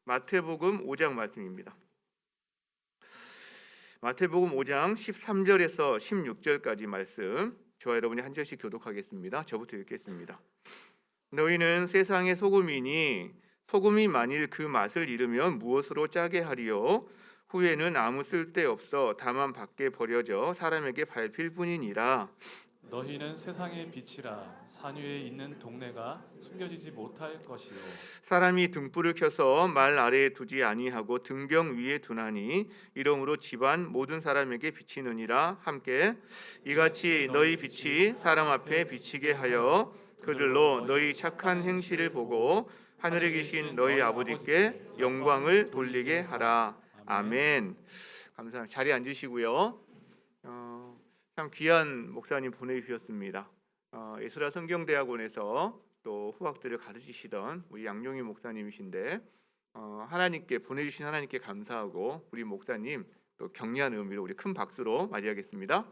마태복음 5장 말씀입니다. 마태복음 5장 13절에서 16절까지 말씀, 저와 여러분이 한 절씩 교독하겠습니다. 저부터 읽겠습니다. 너희는 세상의 소금이니 소금이 만일 그 맛을 잃으면 무엇으로 짜게 하리요? 후에는 아무 쓸데없어 다만 밖에 버려져 사람에게 밟힐 뿐이니라. 너희는 세상의 빛이라. 산 위에 있는 동네가 숨겨지지 못할 것이요. 사람이 등불을 켜서 말 아래에 두지 아니하고 등경 위에 두나니 이러므로 집안 모든 사람에게 비치느니라. 함께 이같이 너희 빛이 사람 앞에 비치게 하여 그들로 너희 착한 행실을 보고 하늘에 계신 너희 아버지께 영광을 돌리게 하라. 아멘. 감사합니다. 자리에 앉으시고요. 참 귀한 목사님 보내주셨습니다. 예수라 성경대학원에서 또 후학들을 가르치시던 우리 양용희 목사님이신데 하나님께 보내주신 하나님께 감사하고 우리 목사님 또 격려하는 의미로 우리 큰 박수로 맞이하겠습니다.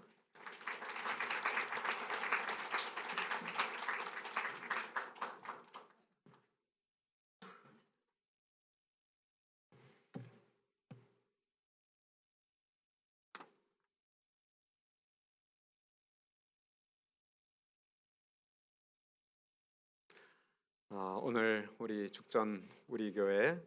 오늘 우리 죽전 우리 교회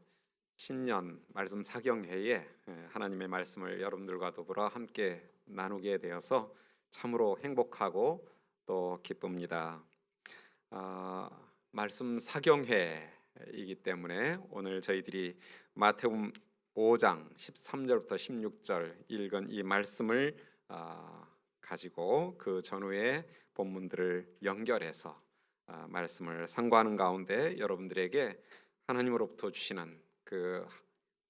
신년 말씀 사경회에 하나님의 말씀을 여러분들과 더불어 함께 나누게 되어서 참으로 행복하고 또 기쁩니다. 말씀 사경회이기 때문에 오늘 저희들이 마태복음 5장 13절부터 16절 읽은 이 말씀을 가지고 그 전후의 본문들을 연결해서 말씀을 상고하는 가운데 여러분들에게 하나님으로부터 주시는 그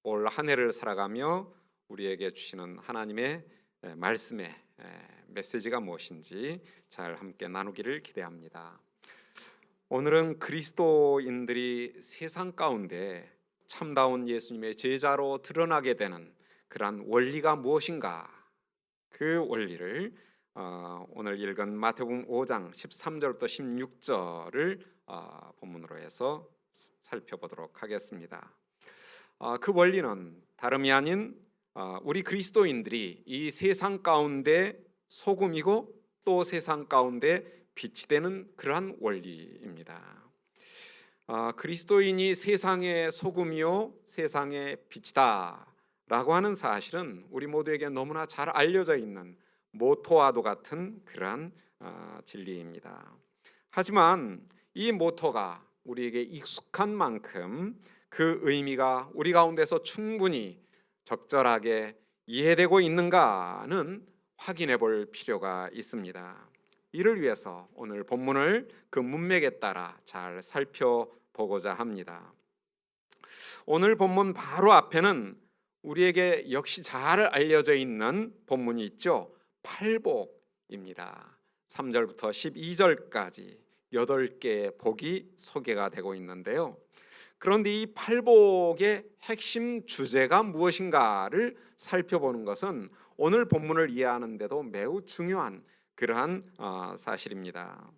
올 한 해를 살아가며 우리에게 주시는 하나님의 말씀의 메시지가 무엇인지 잘 함께 나누기를 기대합니다. 오늘은 그리스도인들이 세상 가운데 참다운 예수님의 제자로 드러나게 되는 그러한 원리가 무엇인가, 그 원리를 오늘 읽은 마태복음 5장 13절부터 16절을 본문으로 해서 살펴보도록 하겠습니다. 그 원리는 다름이 아닌 우리 그리스도인들이 이 세상 가운데 소금이고 또 세상 가운데 빛이 되는 그러한 원리입니다. 그리스도인이 세상의 소금이요 세상의 빛이다 라고 하는 사실은 우리 모두에게 너무나 잘 알려져 있는 모토와도 같은 그러한 진리입니다. 하지만 이 모토가 우리에게 익숙한 만큼 그 의미가 우리 가운데서 충분히 적절하게 이해되고 있는가는 확인해 볼 필요가 있습니다. 이를 위해서 오늘 본문을 그 문맥에 따라 잘 살펴보고자 합니다. 오늘 본문 바로 앞에는 우리에게 역시 잘 알려져 있는 본문이 있죠. 팔복입니다. 3절부터 12절까지 8개의 복이 소개가 되고 있는데요. 그런데 이 팔복의 핵심 주제가 무엇인가를 살펴보는 것은 오늘 본문을 이해하는 데도 매우 중요한 그러한 사실입니다.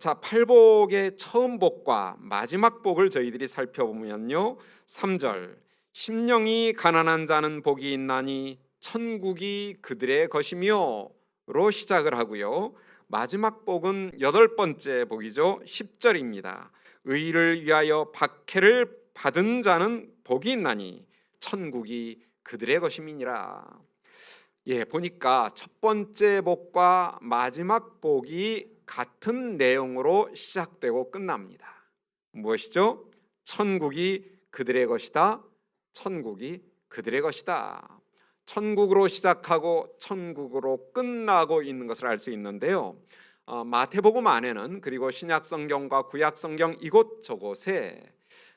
자, 팔복의 처음 복과 마지막 복을 저희들이 살펴보면요, 3절 심령이 가난한 자는 복이 있나니 천국이 그들의 것이며로 시작을 하고요, 마지막 복은 8번째 복이죠. 10절입니다. 의를 위하여 박해를 받은 자는 복이 있나니 천국이 그들의 것임이니라. 보니까 첫 번째 복과 마지막 복이 같은 내용으로 시작되고 끝납니다. 무엇이죠? 천국이 그들의 것이다. 천국이 그들의 것이다. 천국으로 시작하고 천국으로 끝나고 있는 것을 알 수 있는데요. 마태복음 안에는, 그리고 신약성경과 구약성경 이곳저곳에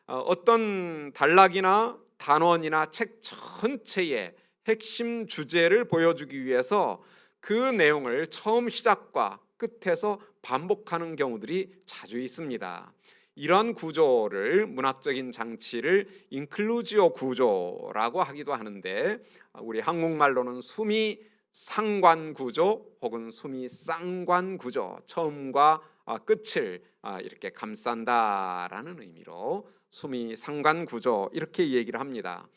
어떤 단락이나 단원이나 책 전체의 핵심 주제를 보여주기 위해서 그 내용을 처음 시작과 끝에서 반복하는 경우들이 자주 있습니다. 이런 구조를, 문학적인 장치를 인클루지오 구조라고 하기도 하는데, 우리 한국말로는 수미 상관 구조 혹은 수미 쌍관 구조, 처음과 끝을 이렇게 감싼다라는 의미로 수미 상관구조 이렇게 얘기를 합니다.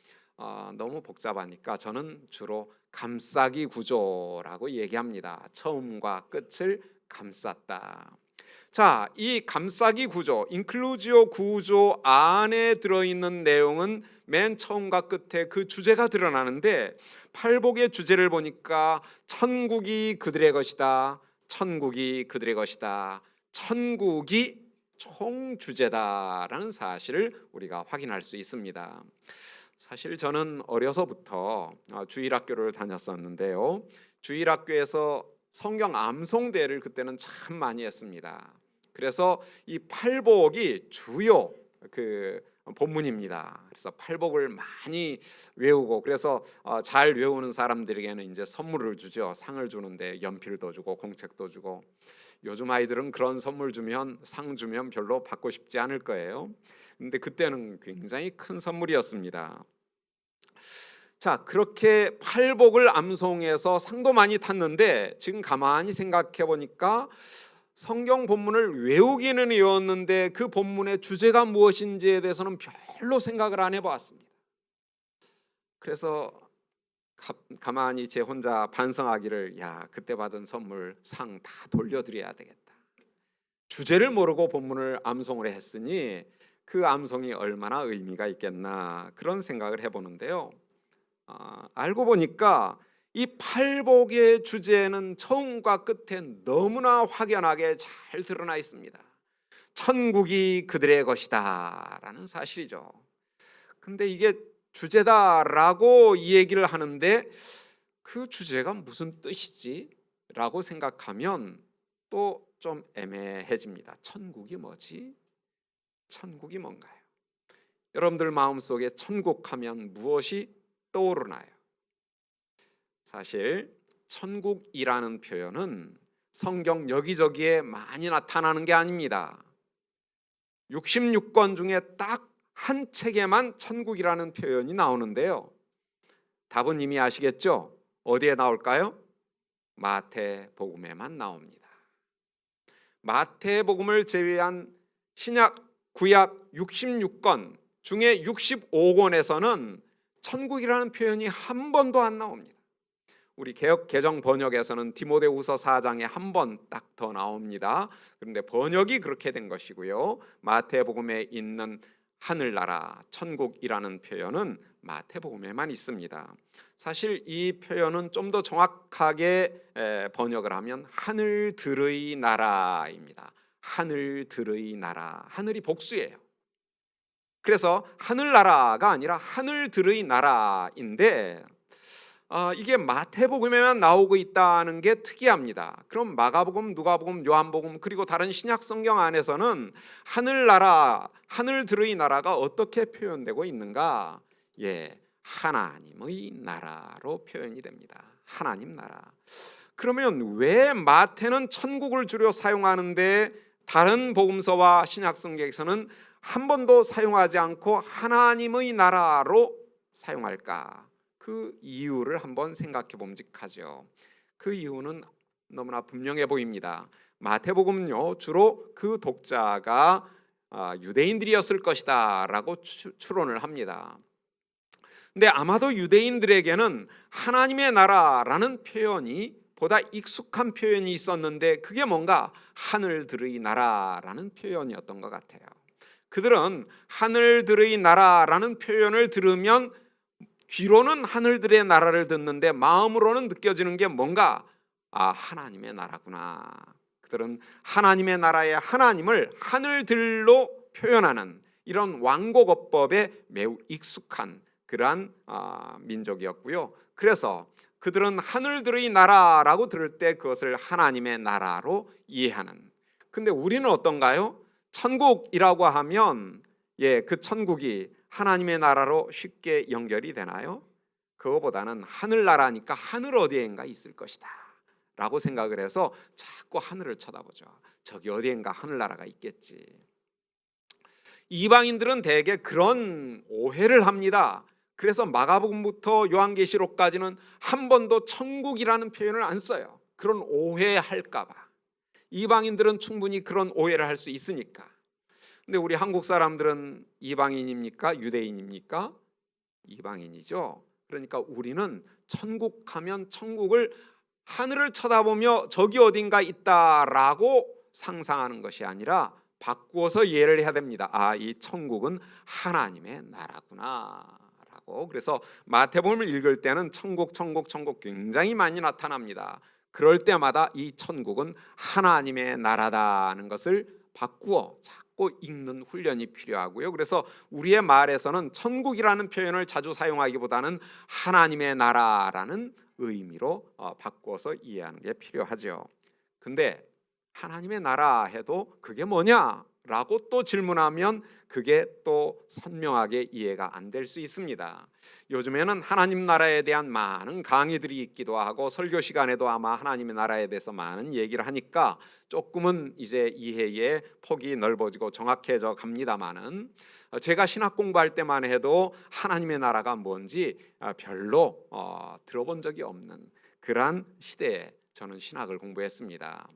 너무 복잡하니까 저는 주로 감싸기 구조라고 얘기합니다. 처음과 끝을 감쌌다. 자, 이 감싸기 구조, 인클루지오 구조 안에 들어있는 내용은 맨 처음과 끝에 그 주제가 드러나는데, 팔복의 주제를 보니까 천국이 그들의 것이다, 천국이 그들의 것이다, 천국이 총주제다라는 사실을 우리가 확인할 수 있습니다. 사실 저는 어려서부터 주일학교를 다녔었는데요, 주일학교에서 성경 암송대를 그때는 참 많이 했습니다. 그래서 이 팔복이 주요 그 본문입니다. 그래서 팔복을 많이 외우고, 그래서 잘 외우는 사람들에게는 이제 선물을 주죠. 상을 주는데 연필도 주고 공책도 주고. 요즘 아이들은 그런 선물 주면, 상 주면 별로 받고 싶지 않을 거예요. 근데 그때는 굉장히 큰 선물이었습니다. 자, 그렇게 팔복을 암송해서 상도 많이 탔는데, 지금 가만히 생각해 보니까 성경 본문을 외우기는 외웠는데 그 본문의 주제가 무엇인지에 대해서는 별로 생각을 안 해보았습니다. 그래서 가만히 제 혼자 반성하기를, 그때 받은 선물 상 다 돌려드려야 되겠다. 주제를 모르고 본문을 암송을 했으니 그 암송이 얼마나 의미가 있겠나, 그런 생각을 해보는데요, 알고 보니까 이 팔복의 주제는 처음과 끝에 너무나 확연하게 잘 드러나 있습니다. 천국이 그들의 것이다 라는 사실이죠. 근데 이게 주제다라고 이 얘기를 하는데 그 주제가 무슨 뜻이지? 라고 생각하면 또 좀 애매해집니다. 천국이 뭐지? 천국이 뭔가요? 여러분들 마음속에 천국 하면 무엇이 떠오르나요? 사실 천국이라는 표현은 성경 여기저기에 많이 나타나는 게 아닙니다. 66권 중에 딱 한 책에만 천국이라는 표현이 나오는데요, 답은 이미 아시겠죠? 어디에 나올까요? 마태복음에만 나옵니다. 마태복음을 제외한 신약, 구약 66권 중에 65권에서는 천국이라는 표현이 한 번도 안 나옵니다. 우리 개역 개정 번역에서는 디모데후서 4장에 한 번 딱 더 나옵니다. 그런데 번역이 그렇게 된 것이고요, 마태복음에 있는 하늘나라, 천국이라는 표현은 마태복음에만 있습니다. 사실 이 표현은 좀 더 정확하게 번역을 하면 하늘들의 나라입니다. 하늘들의 나라, 하늘이 복수예요. 그래서 하늘나라가 아니라 하늘들의 나라인데, 이게 마태복음에만 나오고 있다는 게 특이합니다. 그럼 마가복음, 누가복음, 요한복음 그리고 다른 신약 성경 안에서는 하늘나라, 하늘들의 나라가 어떻게 표현되고 있는가? 하나님의 나라로 표현이 됩니다. 하나님 나라. 그러면 왜 마태는 천국을 주로 사용하는데 다른 복음서와 신약 성경에서는 한 번도 사용하지 않고 하나님의 나라로 사용할까? 그 이유를 한번 생각해 봄직하죠. 그 이유는 너무나 분명해 보입니다. 마태복음은요, 주로 그 독자가 유대인들이었을 것이다 라고 추론을 합니다. 근데 아마도 유대인들에게는 하나님의 나라라는 표현이 보다 익숙한 표현이 있었는데, 그게 뭔가 하늘들의 나라라는 표현이었던 것 같아요. 그들은 하늘들의 나라라는 표현을 들으면 귀로는 하늘들의 나라를 듣는데 마음으로는 느껴지는 게 뭔가, 하나님의 나라구나. 그들은 하나님의 나라의 하나님을 하늘들로 표현하는 이런 왕고거법에 매우 익숙한 그러한 민족이었고요. 그래서 그들은 하늘들의 나라라고 들을 때 그것을 하나님의 나라로 이해하는. 근데 우리는 어떤가요? 천국이라고 하면 그 천국이 하나님의 나라로 쉽게 연결이 되나요? 그거보다는 하늘나라니까 하늘 어디엔가 있을 것이다 라고 생각을 해서 자꾸 하늘을 쳐다보죠. 저기 어디엔가 하늘나라가 있겠지. 이방인들은 대개 그런 오해를 합니다. 그래서 마가복음부터 요한계시록까지는 한 번도 천국이라는 표현을 안 써요. 그런 오해할까 봐. 이방인들은 충분히 그런 오해를 할 수 있으니까. 근데 우리 한국 사람들은 이방인입니까? 유대인입니까? 이방인이죠. 그러니까 우리는 천국 하면 천국을 하늘을 쳐다보며 저기 어딘가 있다라고 상상하는 것이 아니라 바꾸어서 이해를 해야 됩니다. 아, 이 천국은 하나님의 나라구나라고. 그래서 마태복음을 읽을 때는 천국 굉장히 많이 나타납니다. 그럴 때마다 이 천국은 하나님의 나라다는 것을 바꾸어 자꾸 읽는 훈련이 필요하고요. 그래서 우리의 말에서는 천국이라는 표현을 자주 사용하기보다는 하나님의 나라라는 의미로 바꾸어서 이해하는 게 필요하죠. 근데 하나님의 나라 해도 그게 뭐냐라고 또 질문하면 그게 또 선명하게 이해가 안 될 수 있습니다. 요즘에는 하나님 나라에 대한 많은 강의들이 있기도 하고 설교 시간에도 아마 하나님의 나라에 대해서 많은 얘기를 하니까 조금은 이제 이해의 폭이 넓어지고 정확해져 갑니다만은, 제가 신학 공부할 때만 해도 하나님의 나라가 뭔지 별로 들어본 적이 없는 그러한 시대에 저는 신학을 공부했습니다.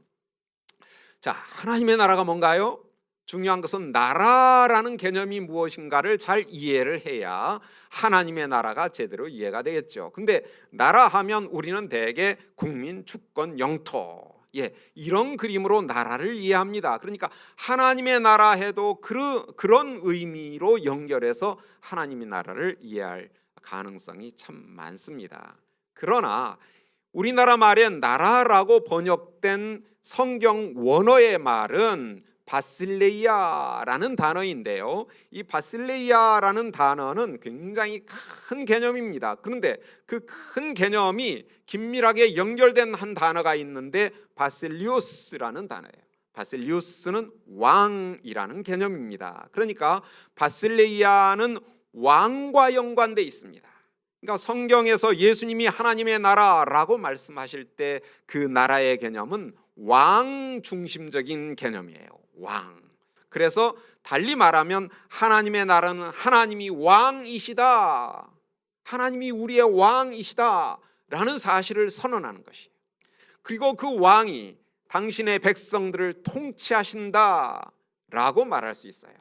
자, 하나님의 나라가 뭔가요? 중요한 것은 나라라는 개념이 무엇인가를 잘 이해를 해야 하나님의 나라가 제대로 이해가 되겠죠. 근데 나라 하면 우리는 대개 국민, 주권, 영토, 이런 그림으로 나라를 이해합니다. 그러니까 하나님의 나라 해도 그런 의미로 연결해서 하나님의 나라를 이해할 가능성이 참 많습니다. 그러나 우리나라 말에 나라라고 번역된 성경 원어의 말은 바실레이아라는 단어인데요. 이 바실레이아라는 단어는 굉장히 큰 개념입니다. 그런데 그 큰 개념이 긴밀하게 연결된 한 단어가 있는데 바실리우스라는 단어예요. 바실리우스는 왕이라는 개념입니다. 그러니까 바실레이아는 왕과 연관되어 있습니다. 그러니까 성경에서 예수님이 하나님의 나라라고 말씀하실 때 그 나라의 개념은 왕 중심적인 개념이에요. 왕. 그래서 달리 말하면 하나님의 나라는 하나님이 왕이시다, 하나님이 우리의 왕이시다 라는 사실을 선언하는 것이에요. 그리고 그 왕이 당신의 백성들을 통치하신다 라고 말할 수 있어요.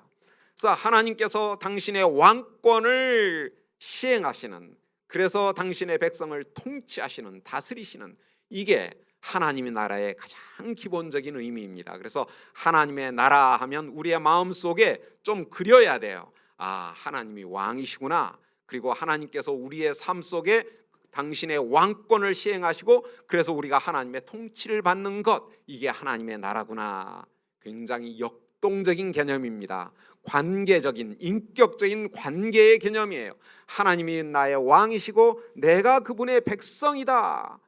그래서 하나님께서 당신의 왕권을 시행하시는, 그래서 당신의 백성을 통치하시는, 다스리시는, 이게 하나님의 나라의 가장 기본적인 의미입니다. 그래서 하나님의 나라 하면 우리의 마음속에 좀 그려야 돼요. 아, 하나님이 왕이시구나. 그리고 하나님께서 우리의 삶 속에 당신의 왕권을 시행하시고 그래서 우리가 하나님의 통치를 받는 것, 이게 하나님의 나라구나. 굉장히 역동적인 개념입니다. 관계적인, 인격적인 관계의 개념이에요. 하나님이 나의 왕이시고 내가 그분의 백성이다.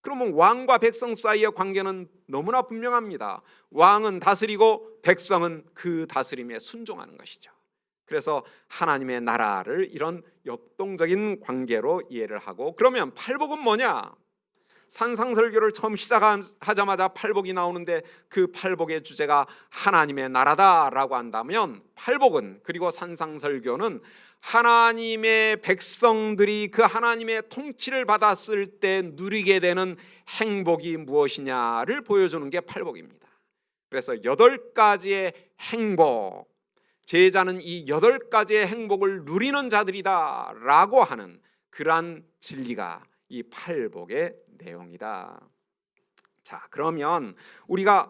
그러면 왕과 백성 사이의 관계는 너무나 분명합니다. 왕은 다스리고 백성은 그 다스림에 순종하는 것이죠. 그래서 하나님의 나라를 이런 역동적인 관계로 이해를 하고, 그러면 팔복은 뭐냐? 산상설교를 처음 시작하자마자 팔복이 나오는데 그 팔복의 주제가 하나님의 나라다라고 한다면, 팔복은, 그리고 산상설교는 하나님의 백성들이 그 하나님의 통치를 받았을 때 누리게 되는 행복이 무엇이냐를 보여주는 게 팔복입니다. 그래서 8가지의 행복, 제자는 이 8가지의 행복을 누리는 자들이다 라고 하는 그러한 진리가 이 팔복의 내용이다. 자, 그러면 우리가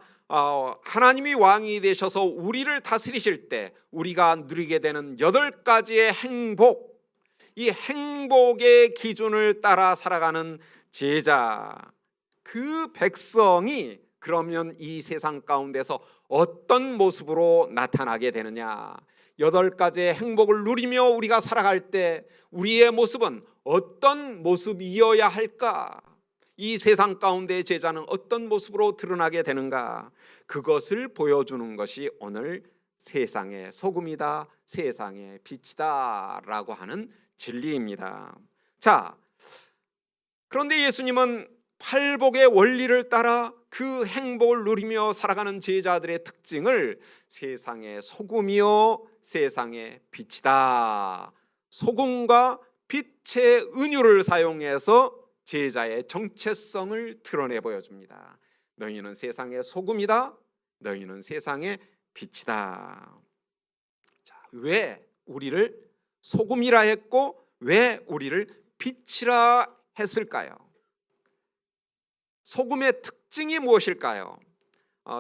하나님이 왕이 되셔서 우리를 다스리실 때 우리가 누리게 되는 8가지의 행복, 이 행복의 기준을 따라 살아가는 제자, 그 백성이 그러면 이 세상 가운데서 어떤 모습으로 나타나게 되느냐? 8가지의 행복을 누리며 우리가 살아갈 때 우리의 모습은 어떤 모습이어야 할까? 이 세상 가운데의 제자는 어떤 모습으로 드러나게 되는가? 그것을 보여주는 것이 오늘 세상의 소금이다, 세상의 빛이다 라고 하는 진리입니다. 자, 그런데 예수님은 팔복의 원리를 따라 그 행복을 누리며 살아가는 제자들의 특징을 세상의 소금이요 세상의 빛이다, 소금과 빛의 은유를 사용해서 제자의 정체성을 드러내 보여줍니다. 너희는 세상의 소금이다. 너희는 세상의 빛이다. 자, 왜 우리를 소금이라 했고 왜 우리를 빛이라 했을까요? 소금의 특징이 무엇일까요?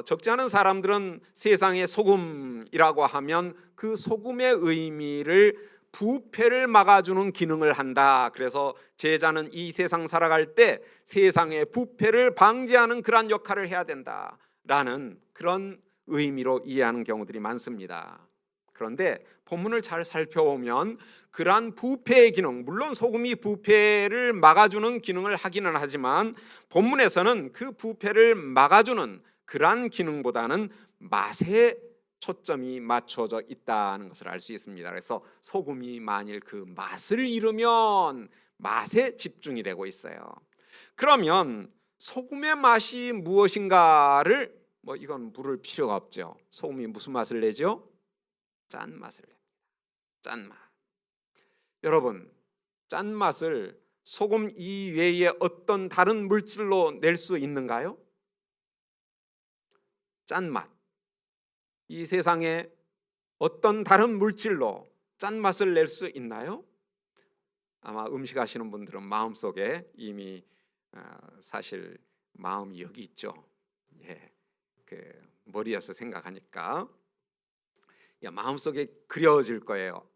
적지 않은 사람들은 세상의 소금이라고 하면 그 소금의 의미를 부패를 막아주는 기능을 한다. 그래서 제자는 이 세상 살아갈 때 세상의 부패를 방지하는 그런 역할을 해야 된다라는 그런 의미로 이해하는 경우들이 많습니다. 그런데 본문을 잘 살펴보면 그러한 부패의 기능, 물론 소금이 부패를 막아주는 기능을 하기는 하지만 본문에서는 그 부패를 막아주는 그러한 기능보다는 맛에 초점이 맞춰져 있다는 것을 알 수 있습니다. 그래서 소금이 만일 그 맛을 잃으면 맛에 집중이 되고 있어요. 그러면 소금의 맛이 무엇인가를 이건 물을 필요가 없죠. 소금이 무슨 맛을 내죠? 짠맛을 냅니다. 짠맛. 여러분, 짠맛을 소금 이외에 어떤 다른 물질로 낼 수 있는가요? 짠맛. 이 세상에 어떤 다른 물질로 짠맛을 낼 수 있나요? 아마 음식 하시는 분들은 마음속에 이미 사실 마음이 여기 있죠. 예, 그 머리에서 생각하니까 마음속에 그려질 거예요.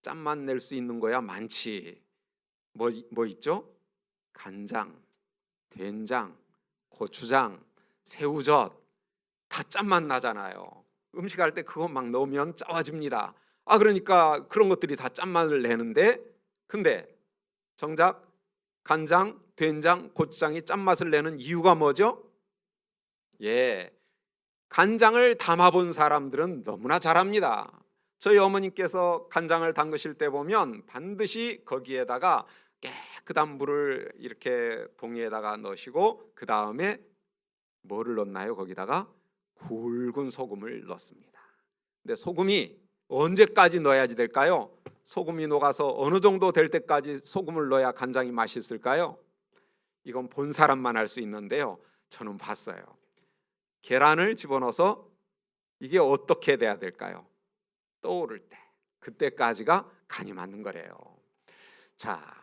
짠맛 낼 수 있는 거야 많지. 뭐 있죠? 간장, 된장, 고추장, 새우젓 다 짠맛 나잖아요. 음식할 때 그거 막 넣으면 짜워집니다. 그러니까 그런 것들이 다 짠맛을 내는데, 근데 정작 간장, 된장, 고추장이 짠맛을 내는 이유가 뭐죠? 간장을 담아본 사람들은 너무나 잘 압니다. 저희 어머님께서 간장을 담그실 때 보면 반드시 거기에다가 깨끗한 물을 이렇게 동이에다가 넣으시고 그 다음에 뭐를 넣나요? 거기다가 굵은 소금을 넣습니다. 근데 소금이 언제까지 넣어야지 될까요? 소금이 녹아서 어느 정도 될 때까지 소금을 넣어야 간장이 맛있을까요? 이건 본 사람만 알 수 있는데요, 저는 봤어요. 계란을 집어넣어서 이게 어떻게 돼야 될까요? 떠오를 때, 그때까지가 간이 맞는 거래요. 자,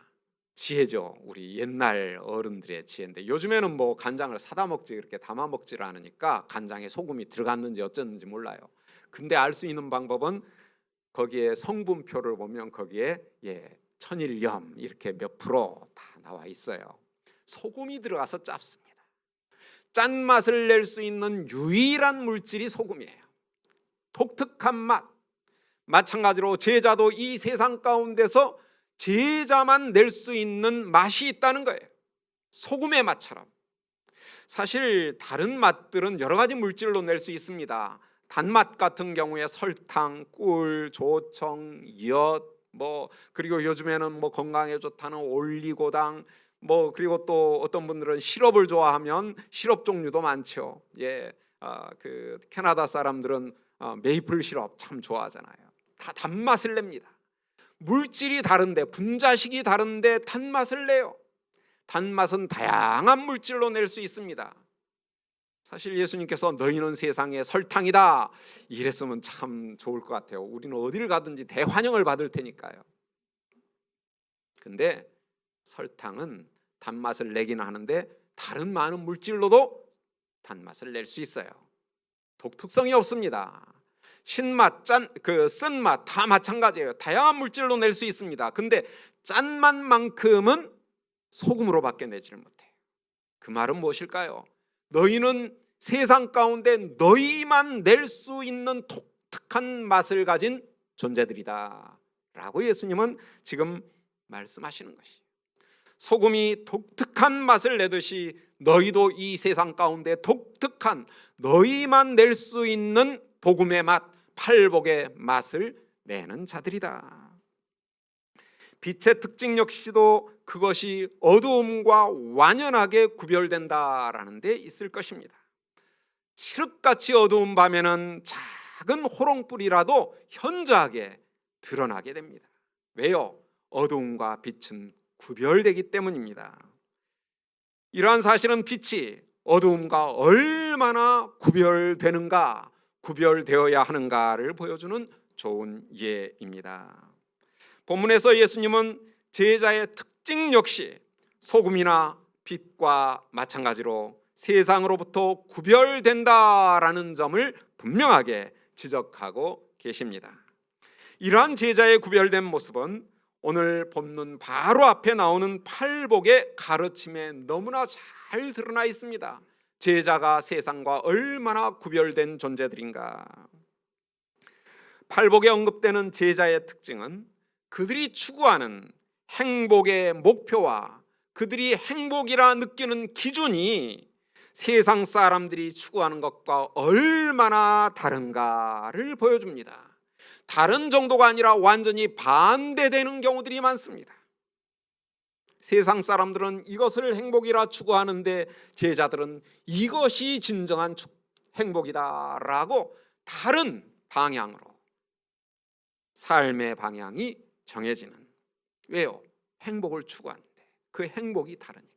지혜죠. 우리 옛날 어른들의 지혜인데 요즘에는 간장을 사다 먹지 그렇게 담아 먹지를 않으니까 간장에 소금이 들어갔는지 어쩌는지 몰라요. 근데 알 수 있는 방법은 거기에 성분표를 보면 거기에 천일염 이렇게 몇 프로 다 나와 있어요. 소금이 들어가서 짭습니다. 짠맛을 낼 수 있는 유일한 물질이 소금이에요. 독특한 맛. 마찬가지로 제자도 이 세상 가운데서 제자만 낼 수 있는 맛이 있다는 거예요. 소금의 맛처럼. 사실 다른 맛들은 여러 가지 물질로 낼 수 있습니다. 단맛 같은 경우에 설탕, 꿀, 조청, 엿, 그리고 요즘에는 건강에 좋다는 올리고당, 그리고 또 어떤 분들은 시럽을 좋아하면 시럽 종류도 많죠. 그 캐나다 사람들은 메이플 시럽 참 좋아하잖아요. 다 단맛을 냅니다. 물질이 다른데, 분자식이 다른데 단맛을 내요. 단맛은 다양한 물질로 낼 수 있습니다. 사실 예수님께서 너희는 세상의 설탕이다 이랬으면 참 좋을 것 같아요. 우리는 어디를 가든지 대환영을 받을 테니까요. 근데 설탕은 단맛을 내기는 하는데 다른 많은 물질로도 단맛을 낼 수 있어요. 독특성이 없습니다. 신맛, 쓴맛 다 마찬가지예요. 다양한 물질로 낼 수 있습니다. 근데 짠맛만큼은 소금으로밖에 내지를 못해요. 그 말은 무엇일까요? 너희는 세상 가운데 너희만 낼 수 있는 독특한 맛을 가진 존재들이다 라고 예수님은 지금 말씀하시는 것이에요. 소금이 독특한 맛을 내듯이 너희도 이 세상 가운데 독특한 너희만 낼 수 있는 복음의 맛, 팔복의 맛을 내는 자들이다. 빛의 특징 역시도 그것이 어두움과 완연하게 구별된다라는 데 있을 것입니다. 칠흑같이 어두운 밤에는 작은 호롱불이라도 현저하게 드러나게 됩니다. 왜요? 어두움과 빛은 구별되기 때문입니다. 이러한 사실은 빛이 어두움과 얼마나 구별되는가, 구별되어야 하는가를 보여주는 좋은 예입니다. 본문에서 예수님은 제자의 특징 역시 소금이나 빛과 마찬가지로 세상으로부터 구별된다라는 점을 분명하게 지적하고 계십니다. 이러한 제자의 구별된 모습은 오늘 본문 바로 앞에 나오는 팔복의 가르침에 너무나 잘 드러나 있습니다. 제자가 세상과 얼마나 구별된 존재들인가. 팔복에 언급되는 제자의 특징은 그들이 추구하는 행복의 목표와 그들이 행복이라 느끼는 기준이 세상 사람들이 추구하는 것과 얼마나 다른가를 보여줍니다. 다른 정도가 아니라 완전히 반대되는 경우들이 많습니다. 세상 사람들은 이것을 행복이라 추구하는데 제자들은 이것이 진정한 행복이다라고 다른 방향으로 삶의 방향이 정해지는. 왜요? 행복을 추구하는데 그 행복이 다르니까.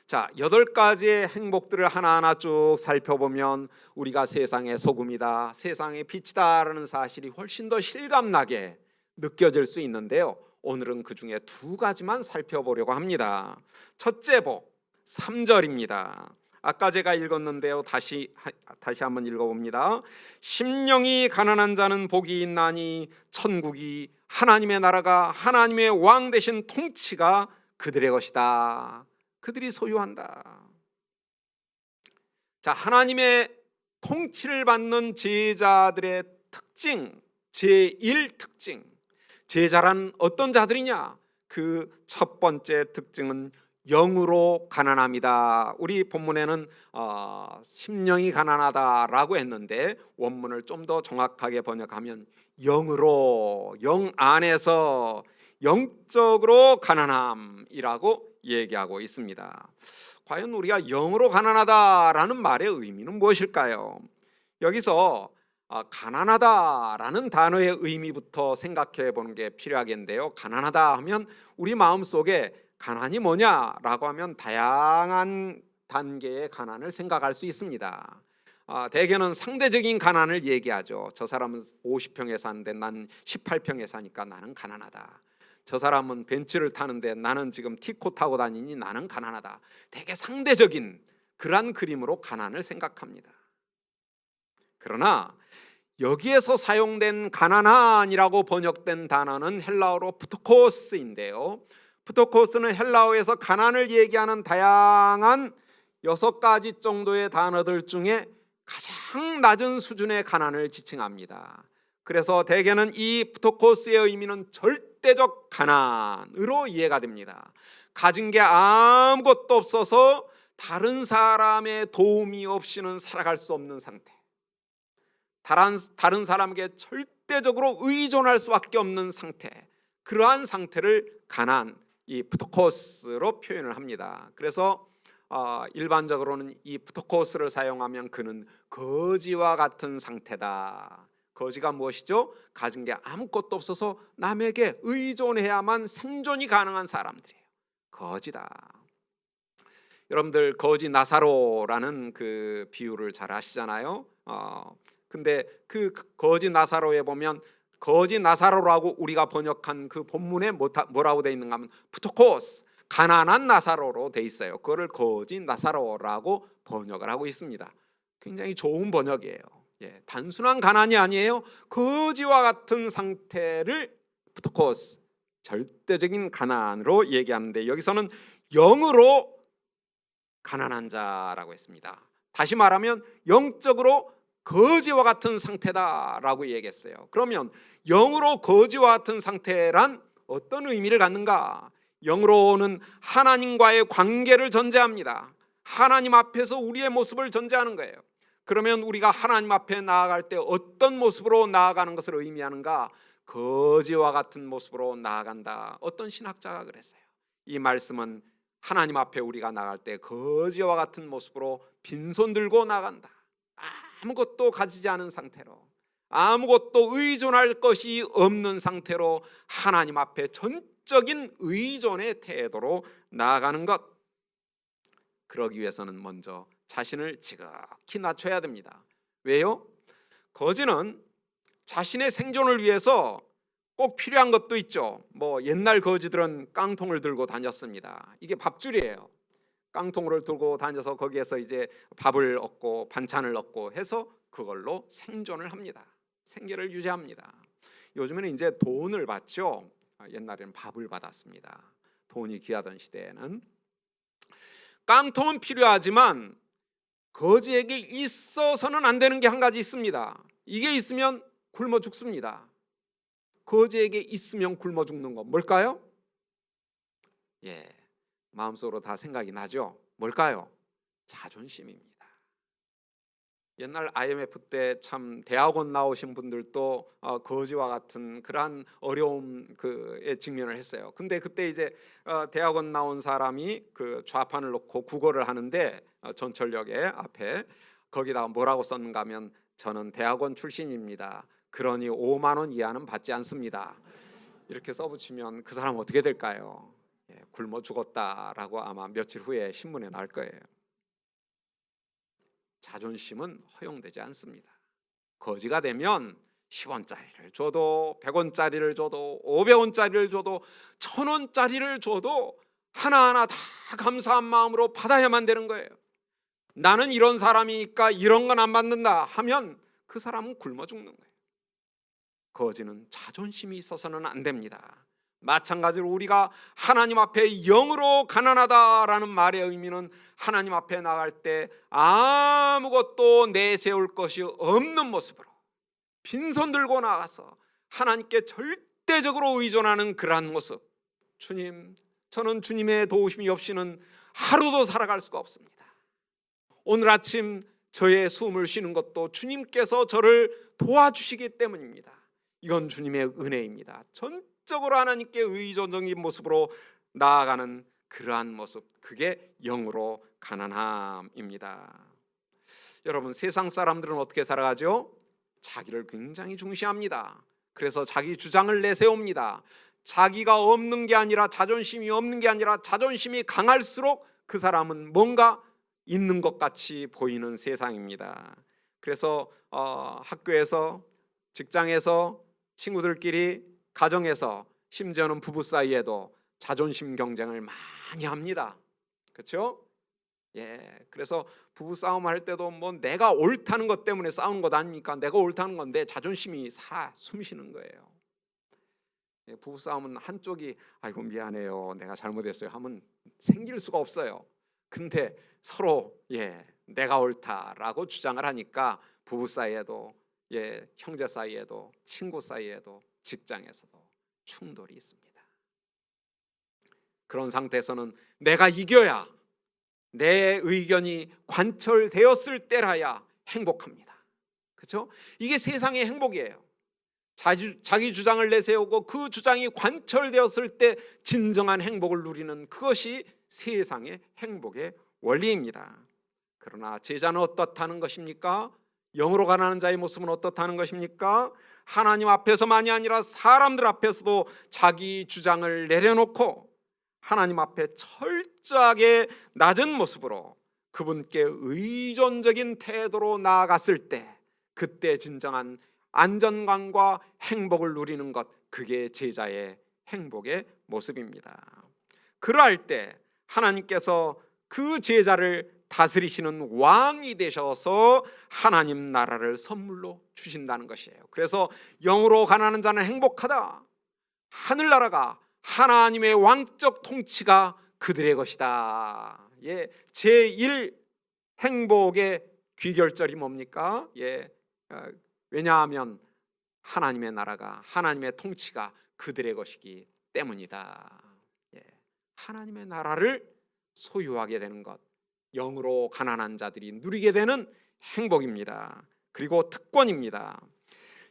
자, 8가지의 행복들을 하나하나 쭉 살펴보면 우리가 세상의 소금이다, 세상의 빛이다라는 사실이 훨씬 더 실감나게 느껴질 수 있는데요. 오늘은 그 중에 2가지만 살펴보려고 합니다. 첫째 복 3절입니다. 아까 제가 읽었는데요. 다시 한번 읽어봅니다. 심령이 가난한 자는 복이 있나니 천국이 하나님의 나라가 하나님의 왕 되신 통치가 그들의 것이다. 그들이 소유한다. 자, 하나님의 통치를 받는 제자들의 특징, 제1특징. 제자란 어떤 자들이냐? 그 첫 번째 특징은 영으로 가난합니다. 우리 본문에는 심령이 가난하다라고 했는데 원문을 좀 더 정확하게 번역하면 영으로, 영 안에서 영적으로 가난함이라고 얘기하고 있습니다. 과연 우리가 영으로 가난하다라는 말의 의미는 무엇일까요? 여기서 가난하다라는 단어의 의미부터 생각해 보는 게 필요하겠는데요. 가난하다 하면 우리 마음속에 가난이 뭐냐라고 하면 다양한 단계의 가난을 생각할 수 있습니다. 대개는 상대적인 가난을 얘기하죠. 저 사람은 50평에 사는데 난 18평에 사니까 나는 가난하다. 저 사람은 벤츠를 타는데 나는 지금 티코 타고 다니니 나는 가난하다. 되게 상대적인 그러한 그림으로 가난을 생각합니다. 그러나 여기에서 사용된 가난한이라고 번역된 단어는 헬라어로 프토코스인데요. 프토코스는 헬라어에서 가난을 얘기하는 다양한 6가지 정도의 단어들 중에 가장 낮은 수준의 가난을 지칭합니다. 그래서 대개는 이 프토코스의 의미는 절대적 가난으로 이해가 됩니다. 가진 게 아무것도 없어서 다른 사람의 도움이 없이는 살아갈 수 없는 상태, 다른 사람에게 절대적으로 의존할 수밖에 없는 상태, 그러한 상태를 가난, 이 프토코스로 표현을 합니다. 그래서 일반적으로는 이 프토코스를 사용하면 그는 거지와 같은 상태다. 거지가 무엇이죠? 가진 게 아무것도 없어서 남에게 의존해야만 생존이 가능한 사람들이에요. 거지다. 여러분들 거지 나사로라는 그 비유를 잘 아시잖아요. 근데 그 거지 나사로에 보면 거지 나사로라고 우리가 번역한 그 본문에 뭐라고 돼 있는가 하면 프토코스, 가난한 나사로로 돼 있어요. 그거를 거지 나사로라고 번역을 하고 있습니다. 굉장히 좋은 번역이에요. 단순한 가난이 아니에요. 거지와 같은 상태를 프토코스, 절대적인 가난으로 얘기하는데 여기서는 영으로 가난한 자라고 했습니다. 다시 말하면 영적으로 거지와 같은 상태다라고 얘기했어요. 그러면 영으로 거지와 같은 상태란 어떤 의미를 갖는가? 영으로는 하나님과의 관계를 전제합니다. 하나님 앞에서 우리의 모습을 전제하는 거예요. 그러면 우리가 하나님 앞에 나아갈 때 어떤 모습으로 나아가는 것을 의미하는가? 거지와 같은 모습으로 나아간다. 어떤 신학자가 그랬어요. 이 말씀은 하나님 앞에 우리가 나아갈 때 거지와 같은 모습으로 빈손 들고 나간다. 아무것도 가지지 않은 상태로, 아무것도 의존할 것이 없는 상태로 하나님 앞에 전적인 의존의 태도로 나아가는 것. 그러기 위해서는 먼저 자신을 지극히 낮춰야 됩니다. 왜요? 거지는 자신의 생존을 위해서 꼭 필요한 것도 있죠. 뭐 옛날 거지들은 깡통을 들고 다녔습니다. 이게 밥줄이에요. 깡통을 들고 다녀서 거기에서 이제 밥을 얻고 반찬을 얻고 해서 그걸로 생존을 합니다. 생계를 유지합니다. 요즘에는 이제 돈을 받죠. 옛날에는 밥을 받았습니다. 돈이 귀하던 시대에는. 깡통은 필요하지만 거지에게 있어서는 안 되는 게 한 가지 있습니다. 이게 있으면 굶어 죽습니다. 거지에게 있으면 굶어 죽는 거 뭘까요? 예, 마음속으로 다 생각이 나죠. 뭘까요? 자존심입니다. 옛날 IMF 때 참 대학원 나오신 분들도 거지와 같은 그러한 어려움에 직면을 했어요. 근데 그때 이제 대학원 나온 사람이 그 좌판을 놓고 국어를 하는데 전철역에 앞에 거기다가 뭐라고 썼는가 하면 저는 대학원 출신입니다. 그러니 5만 원 이하는 받지 않습니다. 이렇게 써붙이면 그 사람 어떻게 될까요? 예, 굶어 죽었다라고 아마 며칠 후에 신문에 날 거예요. 자존심은 허용되지 않습니다. 거지가 되면 10원짜리를 줘도 100원짜리를 줘도 500원짜리를 줘도 1000원짜리를 줘도 하나하나 다 감사한 마음으로 받아야만 되는 거예요. 나는 이런 사람이니까 이런 건 안 받는다 하면 그 사람은 굶어 죽는 거예요. 거지는 자존심이 있어서는 안 됩니다. 마찬가지로 우리가 하나님 앞에 영으로 가난하다라는 말의 의미는 하나님 앞에 나갈 때 아무것도 내세울 것이 없는 모습으로 빈손 들고 나가서 하나님께 절대적으로 의존하는 그러한 모습. 주님, 저는 주님의 도우심이 없이는 하루도 살아갈 수가 없습니다. 오늘 아침 저의 숨을 쉬는 것도 주님께서 저를 도와주시기 때문입니다. 이건 주님의 은혜입니다. 전적으로 하나님께 의존적인 모습으로 나아가는 그러한 모습, 그게 영으로 가난함입니다. 여러분, 세상 사람들은 어떻게 살아가죠? 자기를 굉장히 중시합니다. 그래서 자기 주장을 내세웁니다. 자기가 없는 게 아니라 자존심이 없는 게 아니라 자존심이 강할수록 그 사람은 뭔가 있는 것 같이 보이는 세상입니다. 그래서 학교에서, 직장에서, 친구들끼리, 가정에서, 심지어는 부부 사이에도 자존심 경쟁을 많이 합니다. 그렇죠? 예, 그래서 부부 싸움 할 때도 뭐 내가 옳다는 것 때문에 싸우는 것 아닙니까? 내가 옳다는 건 내 자존심이 살아 숨쉬는 거예요. 예, 부부 싸움은 한쪽이 아이고 미안해요, 내가 잘못했어요 하면 생길 수가 없어요. 근데 서로 내가 옳다라고 주장을 하니까 부부 사이에도, 형제 사이에도, 친구 사이에도, 직장에서도 충돌이 있습니다. 그런 상태에서는 내가 이겨야, 내 의견이 관철되었을 때라야 행복합니다. 그렇죠? 이게 세상의 행복이에요. 자기 주장을 내세우고 그 주장이 관철되었을 때 진정한 행복을 누리는 그것이 세상의 행복의 원리입니다. 그러나 제자는 어떻다는 것입니까? 영으로 가난한 자의 모습은 어떻다는 것입니까? 하나님 앞에서만이 아니라 사람들 앞에서도 자기 주장을 내려놓고 하나님 앞에 철저하게 낮은 모습으로 그분께 의존적인 태도로 나아갔을 때, 그때 진정한 안전감과 행복을 누리는 것, 그게 제자의 행복의 모습입니다. 그러할 때 하나님께서 그 제자를 다스리시는 왕이 되셔서 하나님 나라를 선물로 주신다는 것이에요. 그래서 영으로 가난한 자는 행복하다. 하늘나라가, 하나님의 왕적 통치가 그들의 것이다. 제1 행복의 귀결절이 뭡니까? 왜냐하면 하나님의 나라가, 하나님의 통치가 그들의 것이기 때문이다. 하나님의 나라를 소유하게 되는 것, 영으로 가난한 자들이 누리게 되는 행복입니다. 그리고 특권입니다.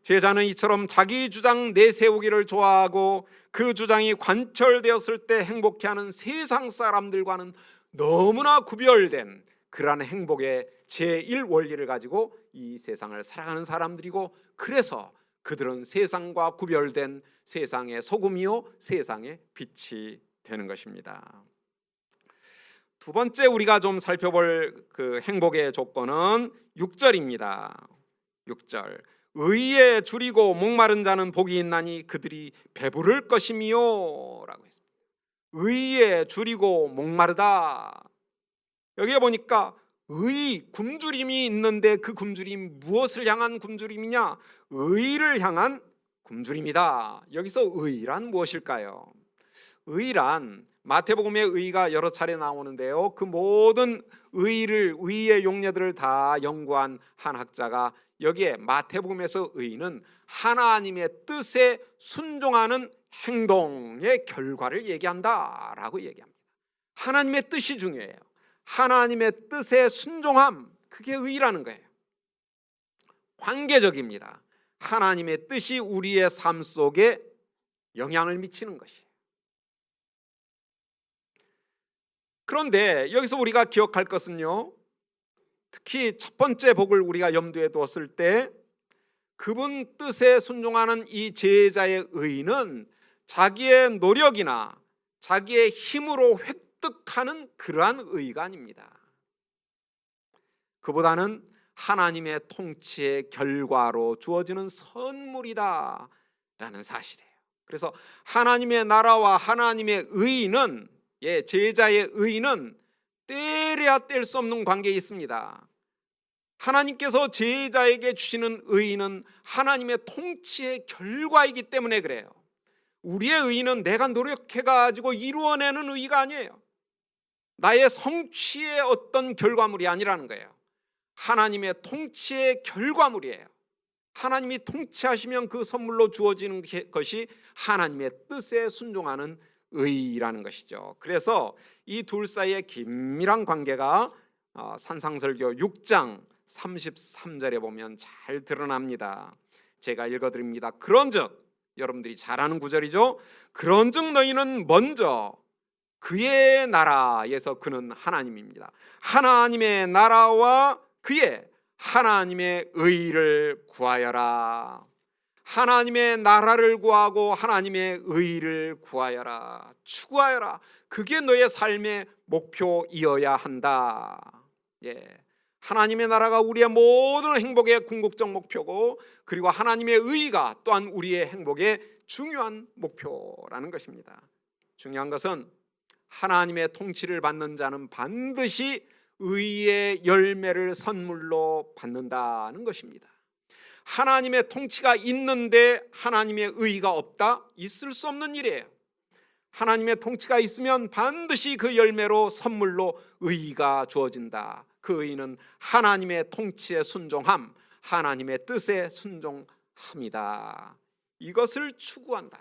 제자는 이처럼 자기 주장 내세우기를 좋아하고 그 주장이 관철되었을 때 행복해하는 세상 사람들과는 너무나 구별된 그러한 행복의 제1 원리를 가지고 이 세상을 살아가는 사람들이고, 그래서 그들은 세상과 구별된 세상의 소금이요 세상의 빛이 되는 것입니다. 두 번째 우리가 좀 살펴볼 그 행복의 조건은 6절입니다. 6절. 의에 줄이고 목마른 자는 복이 있나니 그들이 배부를 것이미요라고 했습니다. 의에 줄이고 목마르다. 여기에 보니까 굶주림이 있는데 그 굶주림 무엇을 향한 굶주림이냐? 의를 향한 굶주림이다. 여기서 의란 무엇일까요? 의란 마태복음의 의가 여러 차례 나오는데요. 그 모든 의의 용례들을 다 연구한 한 학자가 여기에 마태복음에서 의는 하나님의 뜻에 순종하는 행동의 결과를 얘기한다라고 얘기합니다. 하나님의 뜻이 중요해요. 하나님의 뜻에 순종함, 그게 의라는 거예요. 관계적입니다. 하나님의 뜻이 우리의 삶 속에 영향을 미치는 것이에요. 그런데 여기서 우리가 기억할 것은요, 특히 첫 번째 복을 우리가 염두에 두었을 때 그분 뜻에 순종하는 이 제자의 의는 자기의 노력이나 자기의 힘으로 획득하는 그러한 의가 아닙니다. 그보다는 하나님의 통치의 결과로 주어지는 선물이다 라는 사실이에요. 그래서 하나님의 나라와 하나님의 의는, 제자의 의는 떼려야 뗄 수 없는 관계에 있습니다. 하나님께서 제자에게 주시는 의는 하나님의 통치의 결과이기 때문에 그래요. 우리의 의는 내가 노력해가지고 이루어내는 의가 아니에요. 나의 성취의 어떤 결과물이 아니라는 거예요. 하나님의 통치의 결과물이에요. 하나님이 통치하시면 그 선물로 주어지는 것이 하나님의 뜻에 순종하는 의라는 것이죠. 그래서 이 둘 사이의 긴밀한 관계가 산상설교 6장 33절에 보면 잘 드러납니다. 제가 읽어드립니다. 그런즉, 여러분들이 잘 아는 구절이죠. 그런즉 너희는 먼저 그의 나라에서, 그는 하나님입니다. 하나님의 나라와 그의 하나님의 의를 구하여라. 하나님의 나라를 구하고 하나님의 의를 구하여라, 추구하여라. 그게 너의 삶의 목표이어야 한다. 하나님의 나라가 우리의 모든 행복의 궁극적 목표고, 그리고 하나님의 의가 또한 우리의 행복의 중요한 목표라는 것입니다. 중요한 것은 하나님의 통치를 받는 자는 반드시 의의 열매를 선물로 받는다는 것입니다. 하나님의 통치가 있는데 하나님의 의가 없다? 있을 수 없는 일이에요. 하나님의 통치가 있으면 반드시 그 열매로 선물로 의가 주어진다. 그 의는 하나님의 통치에 순종함, 하나님의 뜻에 순종함이다. 이것을 추구한다.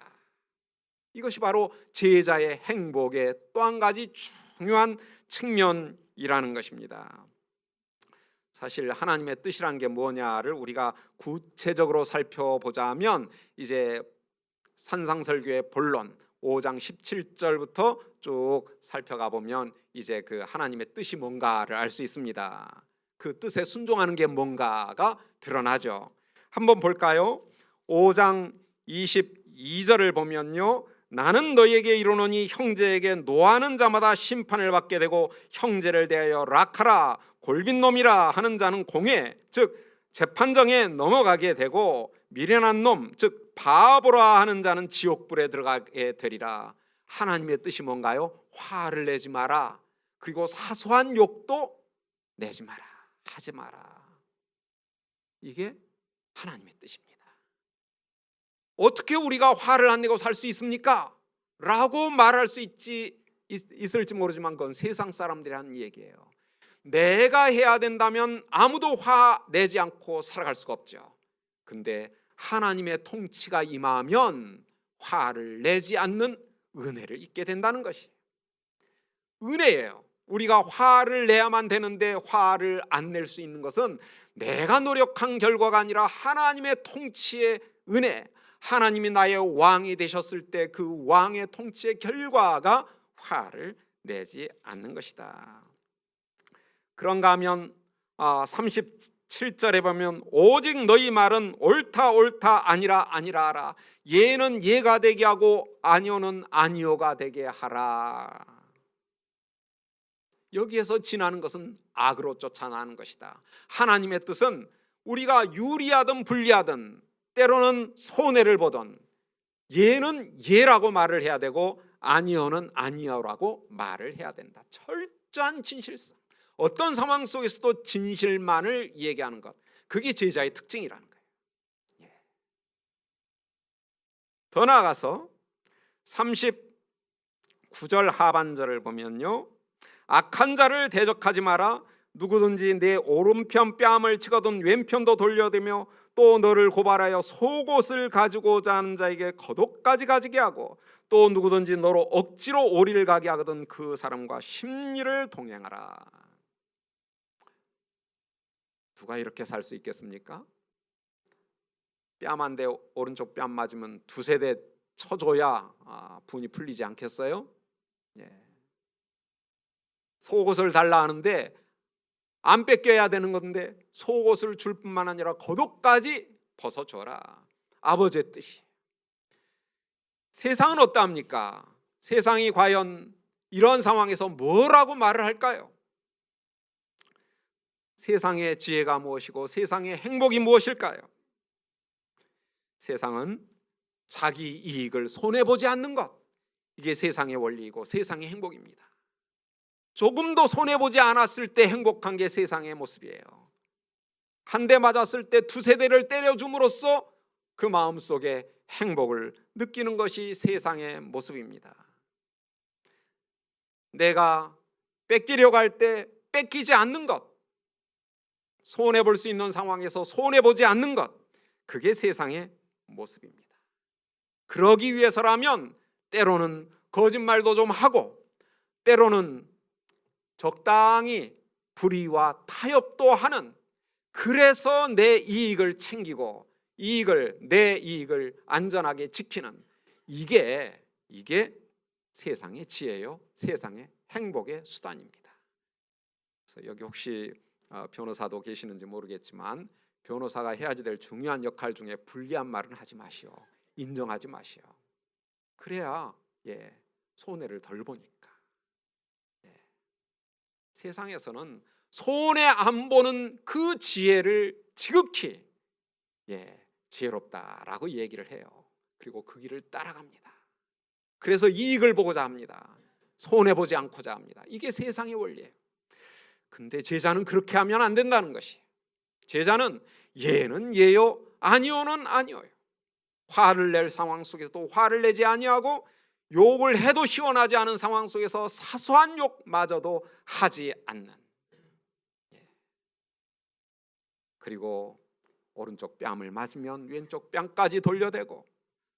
이것이 바로 제자의 행복의 또 한 가지 중요한 측면이라는 것입니다. 사실 하나님의 뜻이란 게 뭐냐를 우리가 구체적으로 살펴보자면, 이제 산상설교의 본론 5장 17절부터 쭉 살펴가 보면 이제 그 하나님의 뜻이 뭔가를 알 수 있습니다. 그 뜻에 순종하는 게 뭔가가 드러나죠. 한번 볼까요? 5장 22절을 보면요, 나는 너희에게 이르노니 형제에게 노하는 자마다 심판을 받게 되고 형제를 대하여 락하라 골빈놈이라 하는 자는 공회, 즉 재판정에 넘어가게 되고, 미련한 놈, 즉 바보라 하는 자는 지옥불에 들어가게 되리라. 하나님의 뜻이 뭔가요? 화를 내지 마라. 그리고 사소한 욕도 내지 마라, 하지 마라. 이게 하나님의 뜻입니다. 어떻게 우리가 화를 안 내고 살 수 있습니까? 라고 말할 수 있을지 모르지만 그건 세상 사람들이 하는 얘기예요. 내가 해야 된다면 아무도 화 내지 않고 살아갈 수가 없죠. 근데 하나님의 통치가 임하면 화를 내지 않는 은혜를 입게 된다는 것이 은혜예요. 우리가 화를 내야만 되는데 화를 안 낼 수 있는 것은 내가 노력한 결과가 아니라 하나님의 통치의 은혜, 하나님이 나의 왕이 되셨을 때 그 왕의 통치의 결과가 화를 내지 않는 것이다. 그런가 하면 37절에 보면 오직 너희 말은 옳다 옳다 아니라 아니라 하라. 예는 예가 되게 하고 아니오는 아니오가 되게 하라. 여기에서 지나는 것은 악으로 쫓아나는 것이다. 하나님의 뜻은 우리가 유리하든 불리하든 때로는 손해를 보던 예는 예라고 말을 해야 되고 아니요는 아니요라고 말을 해야 된다. 철저한 진실성. 어떤 상황 속에서도 진실만을 얘기하는 것, 그게 제자의 특징이라는 거예요. 더 나아가서 39절 하반절을 보면요, 악한 자를 대적하지 마라. 누구든지 내 오른편 뺨을 치거든 왼편도 돌려대며 또 너를 고발하여 속옷을 가지고자 하는 자에게 겉옷까지 가지게 하고 또 누구든지 너로 억지로 오리를 가게 하거든 그 사람과 심리를 동행하라. 누가 이렇게 살 수 있겠습니까? 뺨 한 대 오른쪽 뺨 맞으면 두세 대 쳐줘야 분이 풀리지 않겠어요? 속옷을 달라 하는데 안 뺏겨야 되는 건데 속옷을 줄 뿐만 아니라 겉옷까지 벗어줘라. 아버지의 뜻이. 세상은 어떠합니까? 세상이 과연 이런 상황에서 뭐라고 말을 할까요? 세상의 지혜가 무엇이고 세상의 행복이 무엇일까요? 세상은 자기 이익을 손해보지 않는 것, 이게 세상의 원리이고 세상의 행복입니다. 조금도 손해보지 않았을 때 행복한 게 세상의 모습이에요. 한 대 맞았을 때 두세 대를 때려줌으로써 그 마음속에 행복을 느끼는 것이 세상의 모습입니다. 내가 뺏기려고 할 때 뺏기지 않는 것, 손해볼 수 있는 상황에서 손해보지 않는 것, 그게 세상의 모습입니다. 그러기 위해서라면 때로는 거짓말도 좀 하고 때로는 적당히 불의와 타협도 하는, 그래서 내 이익을 챙기고 내 이익을 안전하게 지키는, 이게 세상의 지혜요, 세상의 행복의 수단입니다. 그래서 여기 혹시 변호사도 계시는지 모르겠지만 변호사가 해야지 될 중요한 역할 중에 불리한 말은 하지 마시오. 인정하지 마시오. 그래야 손해를 덜 보니까. 세상에서는 손해 안 보는 그 지혜를 지극히 지혜롭다라고 얘기를 해요. 그리고 그 길을 따라갑니다. 그래서 이익을 보고자 합니다. 손해 보지 않고자 합니다. 이게 세상의 원리예요. 근데 제자는 그렇게 하면 안 된다는 것이, 제자는 예는 예요, 아니오는 아니오요. 화를 낼 상황 속에서도 화를 내지 아니하고 욕을 해도 시원하지 않은 상황 속에서 사소한 욕마저도 하지 않는. 그리고 오른쪽 뺨을 맞으면 왼쪽 뺨까지 돌려대고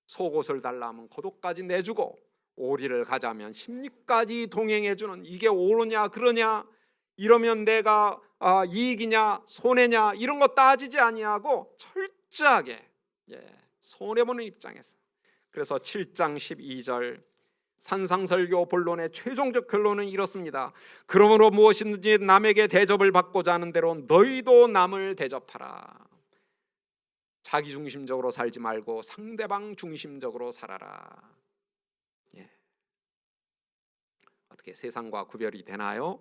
속옷을 달라 하면 겉옷까지 내주고 오리를 가자면 심리까지 동행해주는, 이게 옳으냐 그러냐, 이러면 내가 이익이냐 손해냐 이런 거 따지지 아니하고 철저하게 손해보는 입장에서. 그래서 7장 12절 산상설교 본론의 최종적 결론은 이렇습니다. 그러므로 무엇이든지 남에게 대접을 받고자 하는 대로 너희도 남을 대접하라. 자기 중심적으로 살지 말고 상대방 중심적으로 살아라. 어떻게 세상과 구별이 되나요?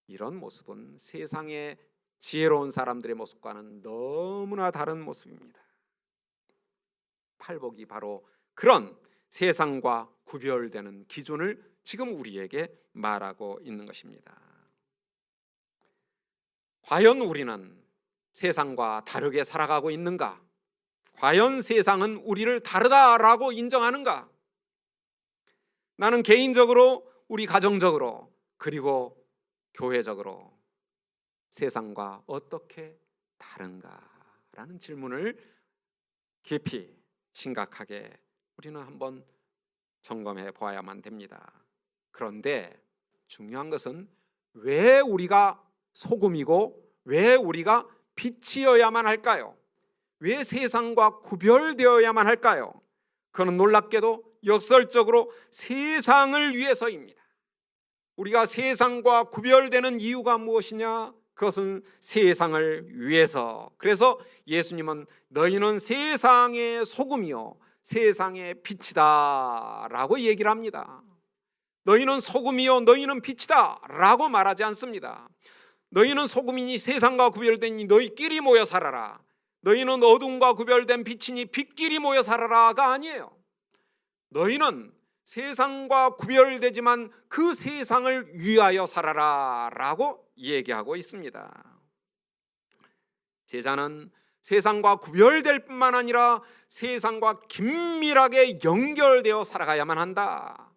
이런 모습은 세상의 지혜로운 사람들의 모습과는 너무나 다른 모습입니다. 팔복이 바로 그런 세상과 구별되는 기준을 지금 우리에게 말하고 있는 것입니다. 과연 우리는 세상과 다르게 살아가고 있는가? 과연 세상은 우리를 다르다라고 인정하는가? 나는 개인적으로, 우리 가정적으로, 그리고 교회적으로 세상과 어떻게 다른가라는 질문을 깊이 심각하게 우리는 한번 점검해 보아야만 됩니다. 그런데 중요한 것은 왜 우리가 소금이고 왜 우리가 빛이어야만 할까요? 왜 세상과 구별되어야만 할까요? 그건 놀랍게도 역설적으로 세상을 위해서입니다. 우리가 세상과 구별되는 이유가 무엇이냐? 그것은 세상을 위해서. 그래서 예수님은 너희는 세상의 소금이요 세상의 빛이다 라고 얘기를 합니다. 너희는 소금이요 너희는 빛이다 라고 말하지 않습니다. 너희는 소금이니 세상과 구별되니 너희끼리 모여 살아라. 너희는 어둠과 구별된 빛이니 빛끼리 모여 살아라가 아니에요. 너희는 세상과 구별되지만 그 세상을 위하여 살아라 라고 얘기하고 있습니다. 제자는 세상과 구별될 뿐만 아니라 세상과 긴밀하게 연결되어 살아가야만 한다.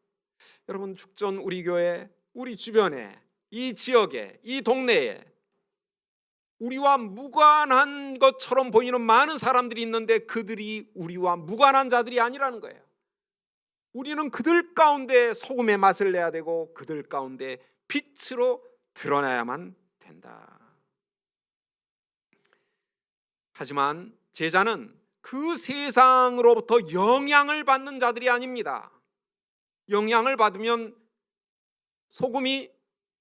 여러분, 죽전 우리 교회, 우리 주변에, 이 지역에, 이 동네에 우리와 무관한 것처럼 보이는 많은 사람들이 있는데 그들이 우리와 무관한 자들이 아니라는 거예요. 우리는 그들 가운데 소금의 맛을 내야 되고 그들 가운데 빛으로 드러나야만 된다. 하지만 제자는 그 세상으로부터 영향을 받는 자들이 아닙니다. 영향을 받으면 소금이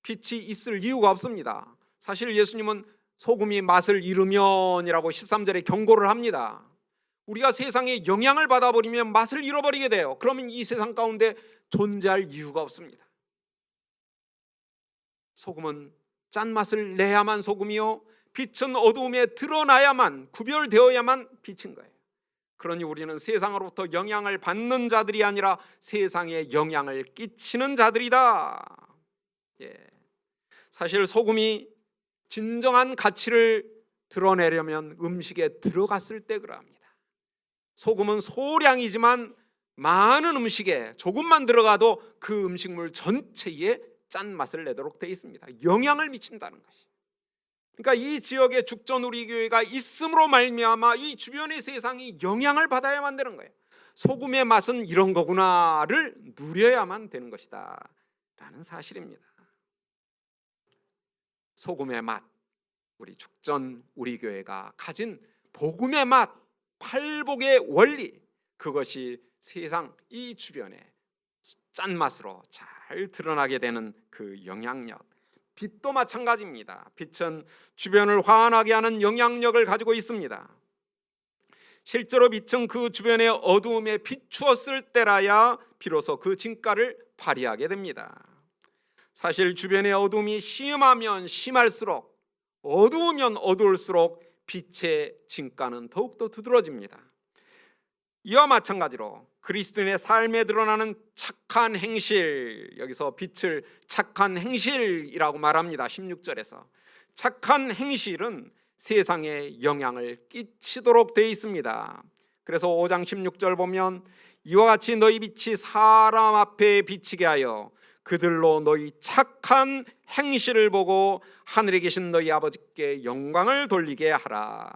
빛이 있을 이유가 없습니다. 사실 예수님은 소금이 맛을 잃으면이라고 13절에 경고를 합니다. 우리가 세상에 영향을 받아버리면 맛을 잃어버리게 돼요. 그러면 이 세상 가운데 존재할 이유가 없습니다. 소금은 짠맛을 내야만 소금이요 빛은 어두움에 드러나야만, 구별되어야만 빛인 거예요. 그러니 우리는 세상으로부터 영향을 받는 자들이 아니라 세상에 영향을 끼치는 자들이다. 사실 소금이 진정한 가치를 드러내려면 음식에 들어갔을 때 그럽니다. 소금은 소량이지만 많은 음식에 조금만 들어가도 그 음식물 전체에 짠맛을 내도록 되어 있습니다. 영향을 미친다는 것이. 그러니까 이 지역에 죽전 우리 교회가 있음으로 말미암아 이 주변의 세상이 영향을 받아야만 되는 거예요. 소금의 맛은 이런 거구나를 누려야만 되는 것이다 라는 사실입니다. 소금의 맛, 우리 죽전 우리 교회가 가진 복음의 맛, 팔복의 원리, 그것이 세상 이 주변에 짠맛으로 잘 드러나게 되는 그 영향력. 빛도 마찬가지입니다. 빛은 주변을 환하게 하는 영향력을 가지고 있습니다. 실제로 빛은 그 주변의 어두움에 비추었을 때라야 비로소 그 진가를 발휘하게 됩니다. 사실 주변의 어두움이 심하면 심할수록, 어두우면 어두울수록 빛의 진가는 더욱더 두드러집니다. 이와 마찬가지로 그리스도인의 삶에 드러나는 착한 행실, 여기서 빛을 착한 행실이라고 말합니다. 16절에서 착한 행실은 세상에 영향을 끼치도록 되어 있습니다. 그래서 5장 16절 보면 이와 같이 너희 빛이 사람 앞에 비치게 하여 그들로 너희 착한 행실을 보고 하늘에 계신 너희 아버지께 영광을 돌리게 하라.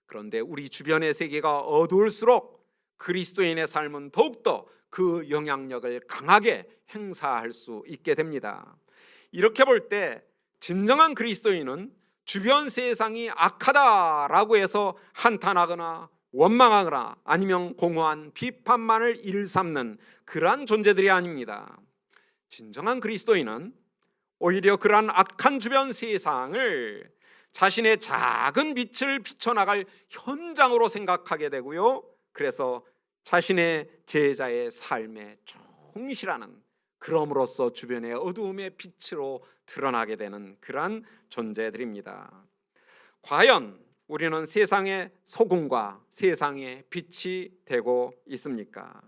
그런데 우리 주변의 세계가 어두울수록 그리스도인의 삶은 더욱더 그 영향력을 강하게 행사할 수 있게 됩니다. 이렇게 볼 때 진정한 그리스도인은 주변 세상이 악하다라고 해서 한탄하거나 원망하거나 아니면 공허한 비판만을 일삼는 그러한 존재들이 아닙니다. 진정한 그리스도인은 오히려 그러한 악한 주변 세상을 자신의 작은 빛을 비춰나갈 현장으로 생각하게 되고요, 그래서 자신의 제자의 삶에 충실하는, 그럼으로써 주변의 어두움의 빛으로 드러나게 되는 그러한 존재들입니다. 과연 우리는 세상의 소금과 세상의 빛이 되고 있습니까?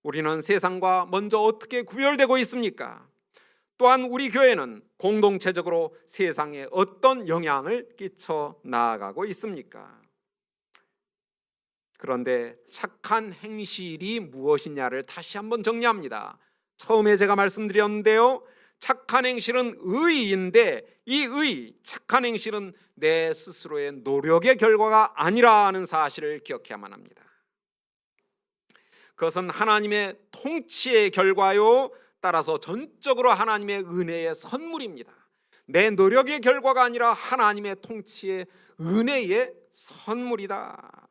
우리는 세상과 먼저 어떻게 구별되고 있습니까? 또한 우리 교회는 공동체적으로 세상에 어떤 영향을 끼쳐 나아가고 있습니까? 그런데 착한 행실이 무엇이냐를 다시 한번 정리합니다. 처음에 제가 말씀드렸는데요, 착한 행실은 의인데 이 착한 행실은 내 스스로의 노력의 결과가 아니라는 사실을 기억해야만 합니다. 그것은 하나님의 통치의 결과요, 따라서 전적으로 하나님의 은혜의 선물입니다. 내 노력의 결과가 아니라 하나님의 통치의 은혜의 선물이다.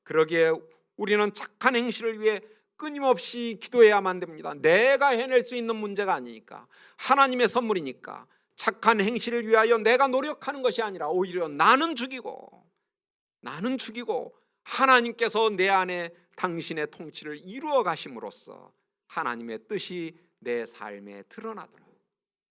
그러기에 우리는 착한 행실을 위해 끊임없이 기도해야만 됩니다. 내가 해낼 수 있는 문제가 아니니까, 하나님의 선물이니까 착한 행실을 위하여 내가 노력하는 것이 아니라 오히려 나는 죽이고 하나님께서 내 안에 당신의 통치를 이루어 가심으로써 하나님의 뜻이 내 삶에 드러나도록,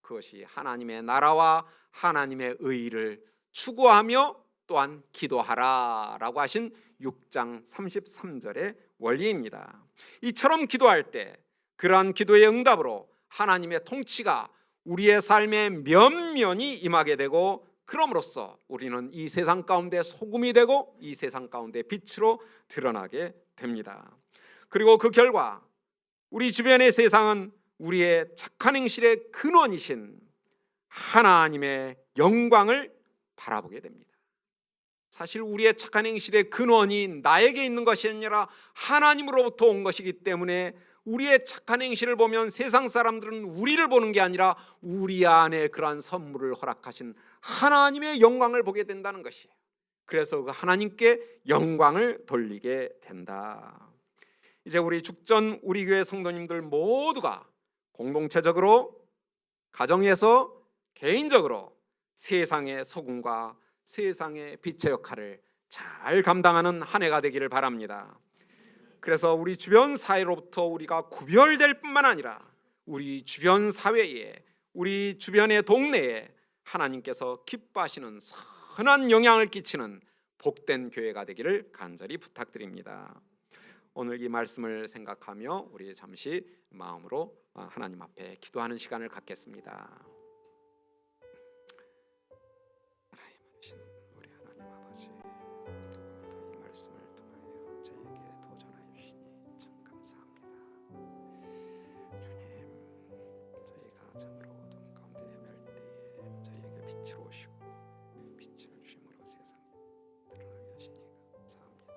그것이 하나님의 나라와 하나님의 의를 추구하며 또한 기도하라라고 하신 6장 33절의 원리입니다. 이처럼 기도할 때 그러한 기도의 응답으로 하나님의 통치가 우리의 삶의 면면이 임하게 되고, 그럼으로써 우리는 이 세상 가운데 소금이 되고 이 세상 가운데 빛으로 드러나게 됩니다. 그리고 그 결과 우리 주변의 세상은 우리의 착한 행실의 근원이신 하나님의 영광을 바라보게 됩니다. 사실 우리의 착한 행실의 근원이 나에게 있는 것이 아니라 하나님으로부터 온 것이기 때문에 우리의 착한 행실을 보면 세상 사람들은 우리를 보는 게 아니라 우리 안에 그러한 선물을 허락하신 하나님의 영광을 보게 된다는 것이에요. 그래서 그 하나님께 영광을 돌리게 된다. 이제 우리 죽전 우리 교회 성도님들 모두가 공동체적으로, 가정에서, 개인적으로 세상의 소금과 세상의 빛의 역할을 잘 감당하는 한 해가 되기를 바랍니다. 그래서 우리 주변 사회로부터 우리가 구별될 뿐만 아니라 우리 주변 사회에, 우리 주변의 동네에 하나님께서 기뻐하시는 선한 영향을 끼치는 복된 교회가 되기를 간절히 부탁드립니다. 오늘 이 말씀을 생각하며 우리 잠시 마음으로 하나님 앞에 기도하는 시간을 갖겠습니다. 우리 하나님 아버지, 이 말씀을 통하여 저에게 도전하여 주시니 참 감사합니다. 주님, 저희가 참으로 어둠 가운데 헤맬 때에 저희에게 빛으로 오시고 빛을 주심으로 세상에 드러나게 하시니 감사합니다.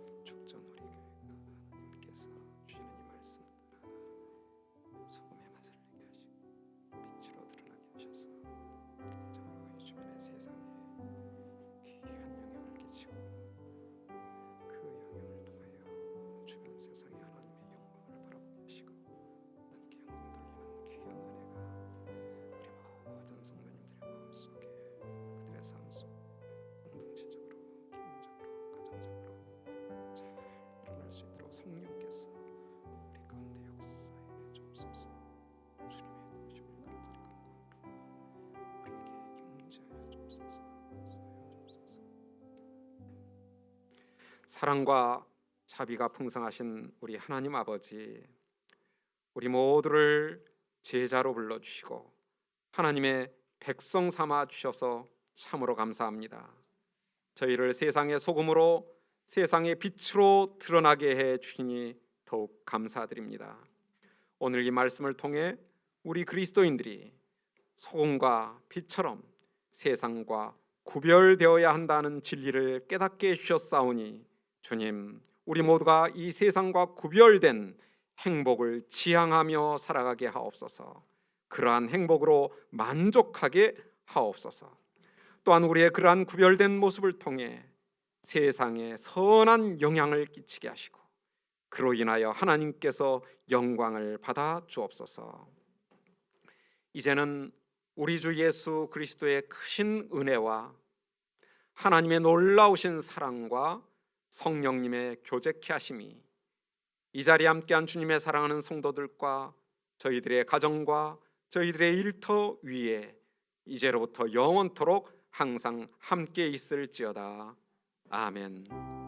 우리 죽전 우리 교회가 하나님께서 주시는 이 말씀 따라 소금의 맛을 내게 하시고 빛으로 드러나게 하셔서 참으로 이 주변의 세상에 귀한 영향을 끼치고 그 영향을 통하여 주변 세상에 하나님의 영광을 바라보게 하시고 하나님께 영광 돌리는 귀한 은혜가 우리 모든 성도님들의 마음속에, 그들의 삶 속 공동체적으로, 개인적으로, 가정적으로 잘 일어날 수 있도록 성령께서 우리 가운데 역사해 주옵소서. 주님의 도우심을 간절히 간구하고 우리에게 임재하여 주옵소서. 역사하여 주옵소서. 사랑과 자비가 풍성하신 우리 하나님 아버지, 우리 모두를 제자로 불러주시고 하나님의 백성 삼아 주셔서 참으로 감사합니다. 저희를 세상의 소금으로, 세상의 빛으로 드러나게 해 주시니 더욱 감사드립니다. 오늘 이 말씀을 통해 우리 그리스도인들이 소금과 빛처럼 세상과 구별되어야 한다는 진리를 깨닫게 해주셨사오니 주님, 우리 모두가 이 세상과 구별된 행복을 지향하며 살아가게 하옵소서. 그러한 행복으로 만족하게 하옵소서. 또한 우리의 그러한 구별된 모습을 통해 세상에 선한 영향을 끼치게 하시고 그로 인하여 하나님께서 영광을 받아 주옵소서. 이제는 우리 주 예수 그리스도의 크신 은혜와 하나님의 놀라우신 사랑과 성령님의 교제케 하심이 이 자리에 함께한 주님의 사랑하는 성도들과 저희들의 가정과 저희들의 일터 위에 이제로부터 영원토록 항상 함께 있을지어다. 아멘.